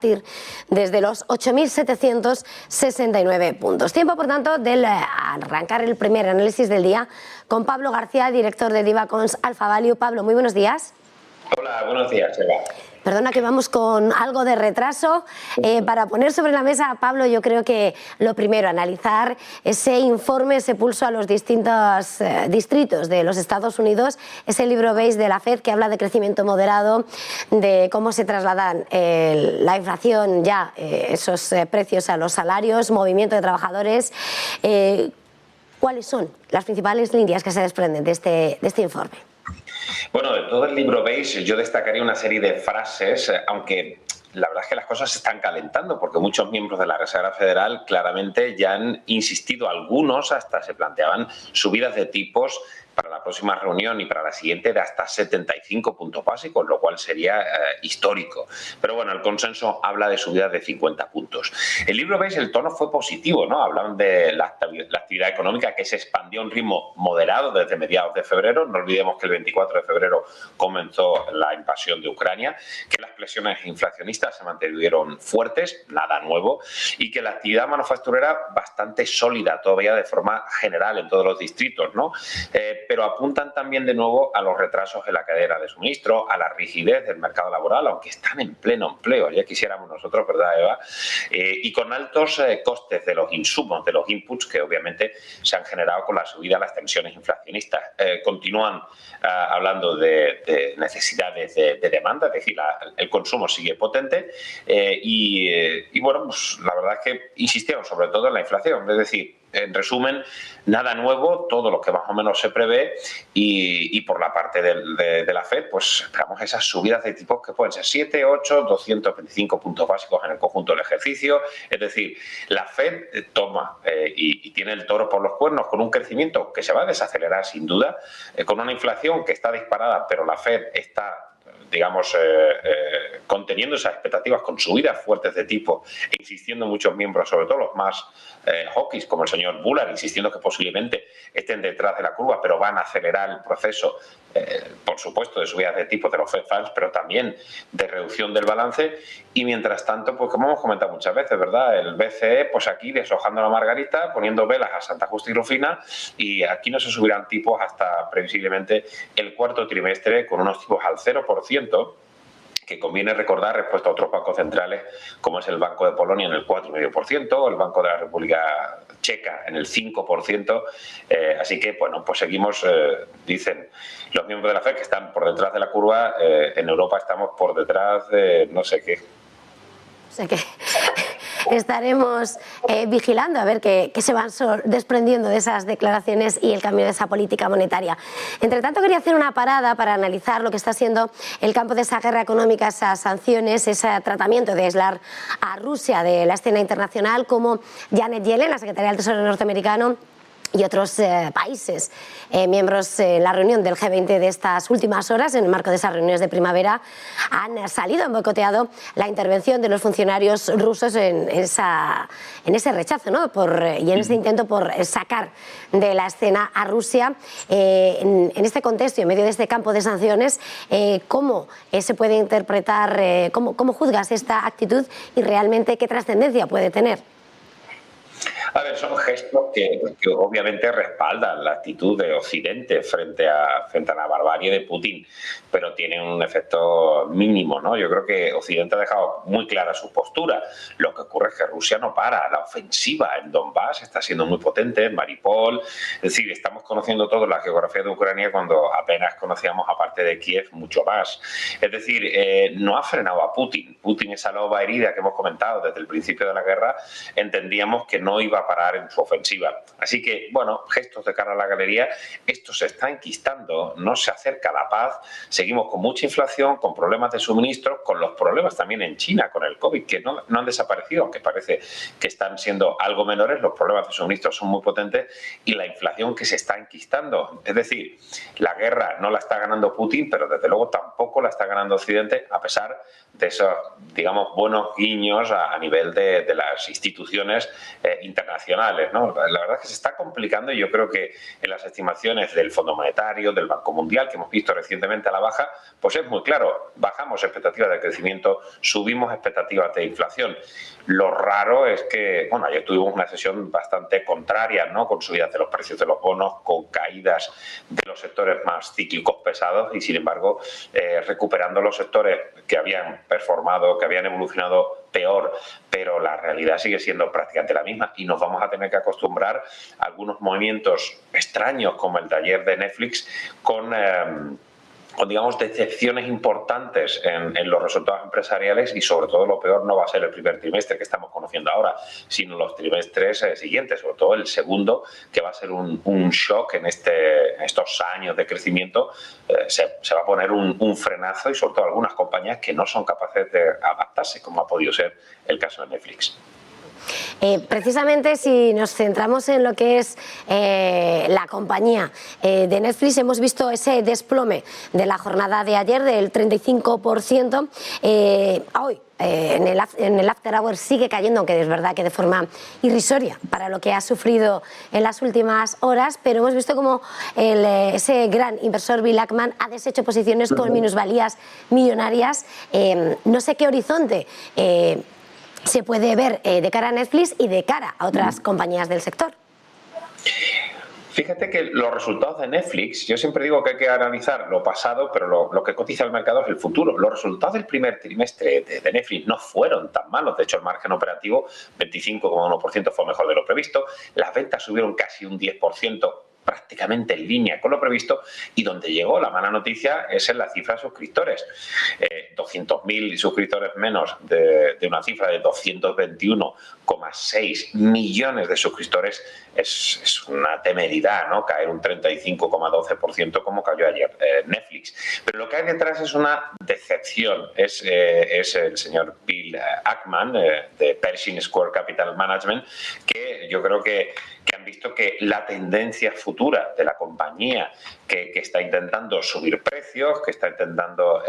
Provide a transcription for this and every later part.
desde los 8.769 puntos. Tiempo, por tanto, de arrancar el primer análisis del día con Pablo García, director de Divacons Alpha Value. Pablo, muy buenos días. Hola, buenos días, Eva. Perdona que vamos con algo de retraso. Para poner sobre la mesa, Pablo, yo creo que lo primero, analizar ese informe, ese pulso a los distintos distritos de los Estados Unidos, ese libro beige de la Fed que habla de crecimiento moderado, de cómo se trasladan la inflación ya, esos precios a los salarios, movimiento de trabajadores. ¿Cuáles son las principales líneas que se desprenden de este informe? Bueno, de todo el libro beige yo destacaría una serie de frases, aunque la verdad es que las cosas se están calentando porque muchos miembros de la Reserva Federal claramente ya han insistido, algunos hasta se planteaban subidas de tipos para la próxima reunión y para la siguiente de hasta 75 puntos básicos, lo cual sería histórico. Pero bueno, el consenso habla de subidas de 50 puntos. El libro beige, el tono fue positivo, ¿no? Hablan de la actividad económica que se expandió a un ritmo moderado desde mediados de febrero. No olvidemos que el 24 de febrero comenzó la invasión de Ucrania, que las presiones inflacionistas se mantuvieron fuertes, nada nuevo, y que la actividad manufacturera bastante sólida todavía de forma general en todos los distritos, ¿no? Pero apuntan también de nuevo a los retrasos en la cadena de suministro, a la rigidez del mercado laboral, aunque están en pleno empleo, ya quisiéramos nosotros, ¿verdad, Eva? Y con altos costes de los insumos, de los inputs, que obviamente se han generado con la subida de las tensiones inflacionistas. Continúan hablando de necesidades de demanda, es decir, el consumo sigue potente y bueno, pues la verdad es que insistieron sobre todo en la inflación, es decir, en resumen, nada nuevo, todo lo que más o menos se prevé y por la parte de la Fed, pues esperamos esas subidas de tipos que pueden ser 7, 8, 225 puntos básicos en el conjunto del ejercicio. Es decir, la Fed toma y tiene el toro por los cuernos con un crecimiento que se va a desacelerar sin duda, con una inflación que está disparada, pero la Fed está digamos, conteniendo esas expectativas con subidas fuertes de tipo e insistiendo muchos miembros, sobre todo los más hawkish, como el señor Bullard, insistiendo que posiblemente estén detrás de la curva, pero van a acelerar el proceso, por supuesto, de subidas de tipo de los Fed Funds, pero también de reducción del balance. Y mientras tanto, pues como hemos comentado muchas veces, ¿verdad? El BCE, pues aquí deshojando la margarita, poniendo velas a Santa Justa y Rufina, y aquí no se subirán tipos hasta previsiblemente el cuarto trimestre con unos tipos al 0%, que conviene recordar respecto a otros bancos centrales, como es el Banco de Polonia en el 4,5%, el Banco de la República Checa en el 5%. Así que, bueno, pues seguimos, dicen los miembros de la FED, que están por detrás de la curva. En Europa estamos por detrás de no sé qué. O sea que estaremos vigilando a ver qué se van desprendiendo de esas declaraciones y el cambio de esa política monetaria. Entre tanto, quería hacer una parada para analizar lo que está siendo el campo de esa guerra económica, esas sanciones, ese tratamiento de aislar a Rusia de la escena internacional, como Janet Yellen, la secretaria del Tesoro norteamericano, y otros países miembros en la reunión del G20 de estas últimas horas, en el marco de esas reuniones de primavera, han salido, han boicoteado la intervención de los funcionarios rusos en ese rechazo, ¿no? Y en ese intento por sacar de la escena a Rusia. En este contexto y en medio de este campo de sanciones, ¿cómo se puede interpretar, cómo juzgas esta actitud y realmente qué trascendencia puede tener? A ver, son gestos que obviamente respaldan la actitud de Occidente frente a la barbarie de Putin, pero tienen un efecto mínimo, ¿no? Yo creo que Occidente ha dejado muy clara su postura. Lo que ocurre es que Rusia no para. La ofensiva en Donbass está siendo muy potente, en Mariupol. Es decir, estamos conociendo toda la geografía de Ucrania cuando apenas conocíamos, aparte de Kiev, mucho más. Es decir, no ha frenado a Putin. Putin, esa loba herida que hemos comentado desde el principio de la guerra, entendíamos que no iba a parar en su ofensiva. Así que, bueno, gestos de cara a la galería, esto se está enquistando, no se acerca la paz, seguimos con mucha inflación, con problemas de suministro, con los problemas también en China, con el COVID, que no han desaparecido, aunque parece que están siendo algo menores, los problemas de suministro son muy potentes y la inflación que se está enquistando. Es decir, la guerra no la está ganando Putin, pero desde luego tampoco la está ganando Occidente, a pesar de esos, digamos, buenos guiños a nivel de las instituciones internacionales, ¿no? La verdad es que se está complicando y yo creo que en las estimaciones del Fondo Monetario, del Banco Mundial, que hemos visto recientemente a la baja, baja, pues es muy claro, bajamos expectativas de crecimiento, subimos expectativas de inflación. Lo raro es que, bueno, ayer tuvimos una sesión bastante contraria, ¿no? Con subidas de los precios de los bonos, con caídas de los sectores más cíclicos pesados y, sin embargo, recuperando los sectores que habían performado, que habían evolucionado peor, pero la realidad sigue siendo prácticamente la misma y nos vamos a tener que acostumbrar a algunos movimientos extraños como el de ayer de Netflix con digamos, decepciones importantes en los resultados empresariales y, sobre todo, lo peor no va a ser el primer trimestre que estamos conociendo ahora, sino los trimestres siguientes, sobre todo el segundo, que va a ser un shock en estos años de crecimiento. Se va a poner un frenazo y, sobre todo, algunas compañías que no son capaces de adaptarse, como ha podido ser el caso de Netflix. Precisamente si nos centramos en lo que es la compañía de Netflix, hemos visto ese desplome de la jornada de ayer del 35%. Hoy en el After Hours sigue cayendo, aunque es verdad que de forma irrisoria para lo que ha sufrido en las últimas horas, pero hemos visto como ese gran inversor Bill Ackman ha deshecho posiciones con minusvalías millonarias. No sé qué horizonte se puede ver de cara a Netflix y de cara a otras compañías del sector. Fíjate que los resultados de Netflix, yo siempre digo que hay que analizar lo pasado, pero lo que cotiza el mercado es el futuro. Los resultados del primer trimestre de Netflix no fueron tan malos. De hecho, el margen operativo, 25,1%, fue mejor de lo previsto. Las ventas subieron casi un 10%, prácticamente en línea con lo previsto, y donde llegó la mala noticia es en la cifra de suscriptores. 200.000 suscriptores menos de una cifra de 221,6 millones de suscriptores es una temeridad, ¿no? Caer un 35,12% como cayó ayer Netflix. Pero lo que hay detrás es una decepción. Es el señor Bill Ackman de Pershing Square Capital Management, que yo creo que han visto que la tendencia futura de la compañía, que está intentando subir precios, que está intentando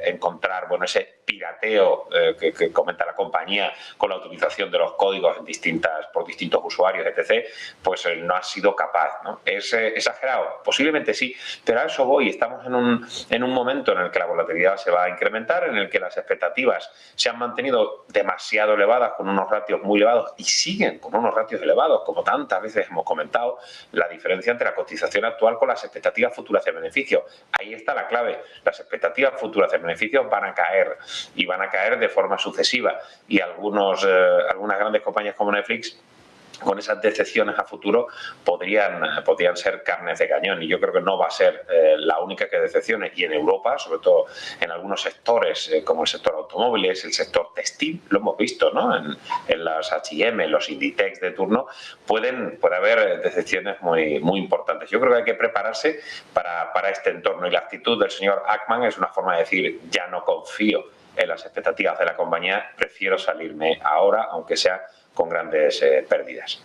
encontrar ese pirateo que comenta la compañía con la utilización de los códigos por distintos usuarios, etc., pues no ha sido capaz, ¿no? ¿Es exagerado? Posiblemente sí, pero a eso voy. Estamos en un momento en el que la volatilidad se va a incrementar, en el que las expectativas se han mantenido demasiado elevadas, con unos ratios muy elevados, y siguen con unos ratios elevados, como tantas veces hemos comentado, la diferencia entre la cotización actual con las expectativas futuras de beneficio. Ahí está la clave. Las expectativas futuras de beneficios van a caer, y van a caer de forma sucesiva, y algunas grandes compañías como Netflix, con esas decepciones a futuro, podrían ser carnes de cañón, y yo creo que no va a ser la única que decepcione. Y en Europa, sobre todo en algunos sectores como el sector automóviles, el sector textil, lo hemos visto, ¿no? En las H&M, los Inditex de turno, puede haber decepciones muy, muy importantes. Yo creo que hay que prepararse para este entorno, y la actitud del señor Ackman es una forma de decir: ya no confío en las expectativas de la compañía, prefiero salirme ahora, aunque sea con grandes pérdidas.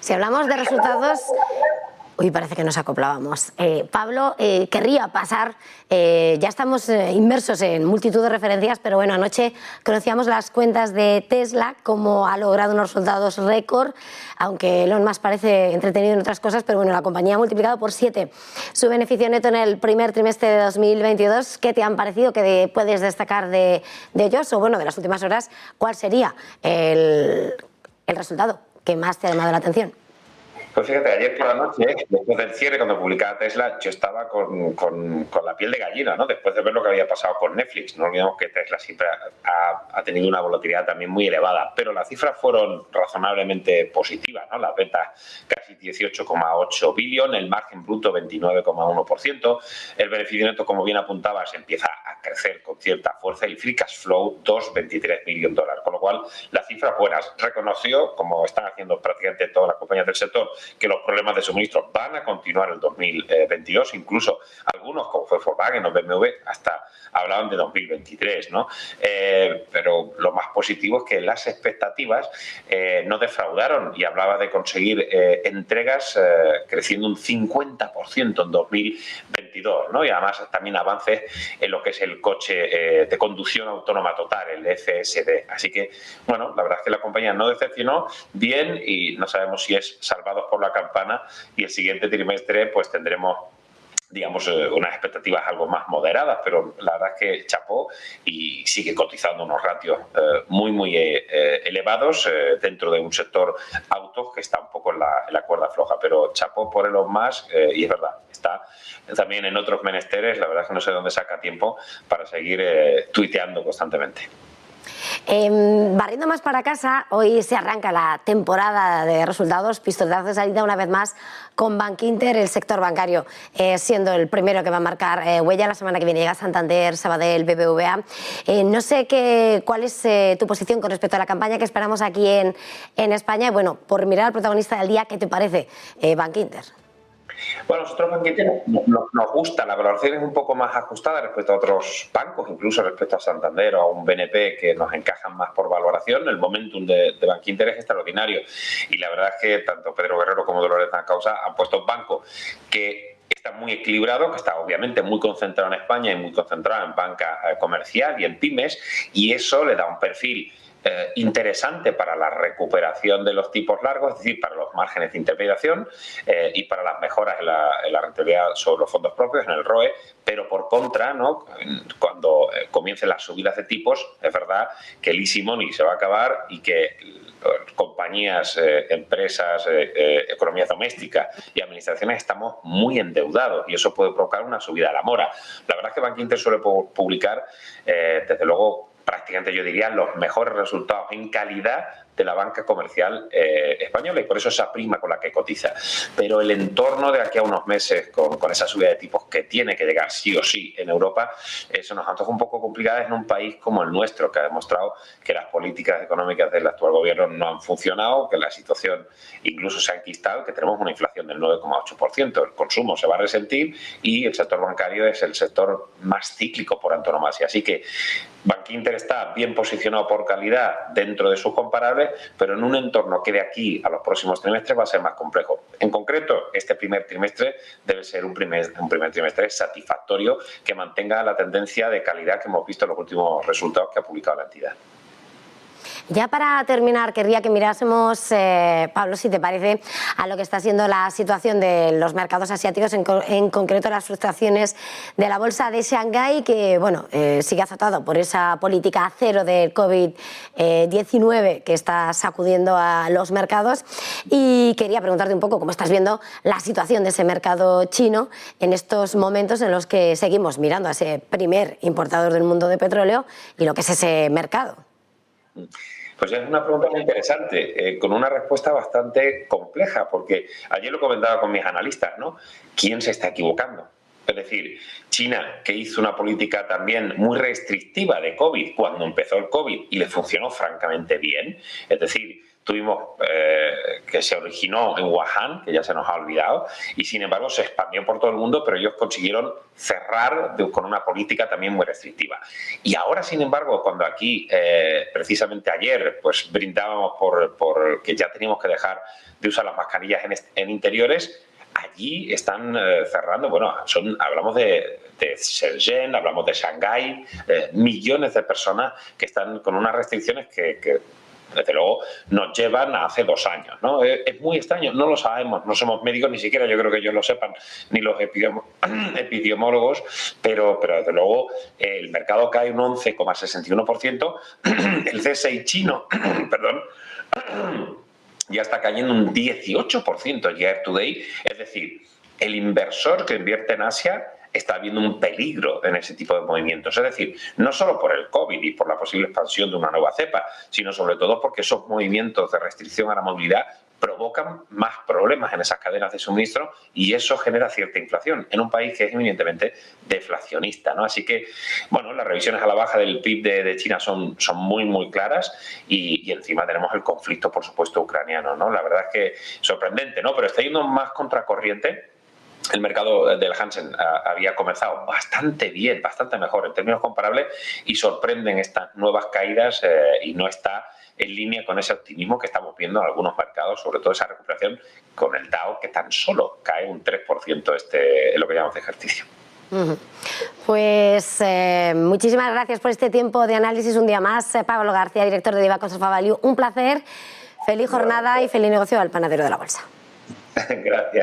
Si hablamos de resultados... Uy, parece que nos acoplábamos. Pablo, querría pasar, ya estamos inmersos en multitud de referencias, pero bueno, anoche conocíamos las cuentas de Tesla, cómo ha logrado unos resultados récord, aunque Elon Musk parece entretenido en otras cosas, pero bueno, la compañía ha multiplicado por 7 su beneficio neto en el primer trimestre de 2022. ¿Qué te han parecido? ¿Qué puedes destacar de ellos? O bueno, de las últimas horas, ¿cuál sería el resultado que más te ha llamado la atención? Pues fíjate, ayer por la noche, después del cierre, cuando publicaba Tesla, yo estaba con la piel de gallina, ¿no? Después de ver lo que había pasado con Netflix. No olvidemos que Tesla siempre ha tenido una volatilidad también muy elevada, pero las cifras fueron razonablemente positivas, ¿no? Las ventas casi 18,8 billones, el margen bruto 29,1%, el beneficio neto, como bien apuntabas, empieza a crecer con cierta fuerza, y el free cash flow, $2,23 millones, con lo cual las cifras buenas. Reconoció, como están haciendo prácticamente todas las compañías del sector, que los problemas de suministro van a continuar en 2022, incluso algunos, como fue Volkswagen o BMW, hasta hablaban de 2023, ¿no? Pero lo más positivo es que las expectativas no defraudaron, y hablaba de conseguir entregas creciendo un 50% en 2022, ¿no? Y además también avances en lo que es el coche de conducción autónoma total, el FSD. Así que, bueno, la verdad es que la compañía no decepcionó bien, y no sabemos si es salvados por la campana, y el siguiente trimestre pues tendremos digamos, unas expectativas algo más moderadas, pero la verdad es que chapó y sigue cotizando unos ratios muy elevados dentro de un sector autos que está un poco en la cuerda floja, pero chapó por Elon Musk y es verdad, está también en otros menesteres, la verdad es que no sé dónde saca tiempo para seguir tuiteando constantemente. Barriendo más para casa, hoy se arranca la temporada de resultados, pistoletazo de salida una vez más con Bankinter, el sector bancario siendo el primero que va a marcar huella. La semana que viene llega Santander, Sabadell, BBVA. No sé cuál es tu posición con respecto a la campaña que esperamos aquí en España. Y bueno, por mirar al protagonista del día, ¿qué te parece Bankinter? Bueno, nosotros Bankinter nos gusta, la valoración es un poco más ajustada respecto a otros bancos, incluso respecto a Santander o a un BNP que nos encajan más por valoración. El momentum de Bankinter es extraordinario y la verdad es que tanto Pedro Guerrero como Dolores Causa han puesto un banco que está muy equilibrado, que está obviamente muy concentrado en España y muy concentrado en banca comercial y en pymes, y eso le da un perfil interesante para la recuperación de los tipos largos, es decir, para los márgenes de intermediación y para las mejoras en la rentabilidad sobre los fondos propios, en el ROE, pero por contra, ¿no? Cuando comiencen las subidas de tipos, es verdad que el easy money se va a acabar y que compañías, empresas, economía doméstica y administraciones estamos muy endeudados y eso puede provocar una subida a la mora. La verdad es que Bankinter suele publicar, desde luego, prácticamente yo diría los mejores resultados en calidad de la banca comercial española y por eso esa prima con la que cotiza. Pero el entorno de aquí a unos meses con esa subida de tipos que tiene que llegar sí o sí en Europa, eso nos antoja un poco complicado en un país como el nuestro, que ha demostrado que las políticas económicas del actual gobierno no han funcionado, que la situación incluso se ha enquistado, que tenemos una inflación del 9,8%, el consumo se va a resentir y el sector bancario es el sector más cíclico por antonomasia. Así que Bankinter está bien posicionado por calidad dentro de sus comparables, pero en un entorno que de aquí a los próximos trimestres va a ser más complejo. En concreto, este primer trimestre debe ser un primer trimestre satisfactorio que mantenga la tendencia de calidad que hemos visto en los últimos resultados que ha publicado la entidad. Ya para terminar, querría que mirásemos, Pablo, si te parece, a lo que está siendo la situación de los mercados asiáticos, en concreto las fluctuaciones de la bolsa de Shanghái, que bueno, sigue azotado por esa política cero del COVID-19 que está sacudiendo a los mercados. Y quería preguntarte un poco cómo estás viendo la situación de ese mercado chino en estos momentos en los que seguimos mirando a ese primer importador del mundo de petróleo y lo que es ese mercado. Pues es una pregunta muy interesante, con una respuesta bastante compleja, porque ayer lo comentaba con mis analistas, ¿no? ¿Quién se está equivocando? Es decir, China, que hizo una política también muy restrictiva de COVID cuando empezó el COVID y le funcionó francamente bien, es decir, tuvimos que se originó en Wuhan, que ya se nos ha olvidado, y sin embargo se expandió por todo el mundo, pero ellos consiguieron cerrar con una política también muy restrictiva. Y ahora, sin embargo, cuando aquí, precisamente ayer, pues brindábamos por que ya teníamos que dejar de usar las mascarillas en interiores, allí están cerrando, bueno, hablamos de Shenzhen, hablamos de Shanghái, millones de personas que están con unas restricciones que desde luego nos llevan a hace 2 años, ¿no? Es muy extraño, no lo sabemos, no somos médicos, ni siquiera yo creo que ellos lo sepan, ni los epidemiólogos, pero desde luego el mercado cae un 11,61%, el CSI chino, perdón, ya está cayendo un 18% year to date, es decir, el inversor que invierte en Asia está viendo un peligro en ese tipo de movimientos. Es decir, no solo por el COVID y por la posible expansión de una nueva cepa, sino sobre todo porque esos movimientos de restricción a la movilidad provocan más problemas en esas cadenas de suministro y eso genera cierta inflación en un país que es eminentemente deflacionista, ¿no? Así que, bueno, las revisiones a la baja del PIB de China son muy claras y encima tenemos el conflicto, por supuesto, ucraniano, ¿no? La verdad es que sorprendente, ¿no? Pero está yendo más contracorriente. El mercado del Hansen había comenzado bastante bien, bastante mejor en términos comparables y sorprenden estas nuevas caídas y no está en línea con ese optimismo que estamos viendo en algunos mercados, sobre todo esa recuperación con el Dow que tan solo cae un 3% en lo que llamamos de ejercicio. Pues muchísimas gracias por este tiempo de análisis un día más. Pablo García, director de Diva Conserva Value, un placer, feliz jornada y feliz negocio al panadero de la bolsa. Gracias.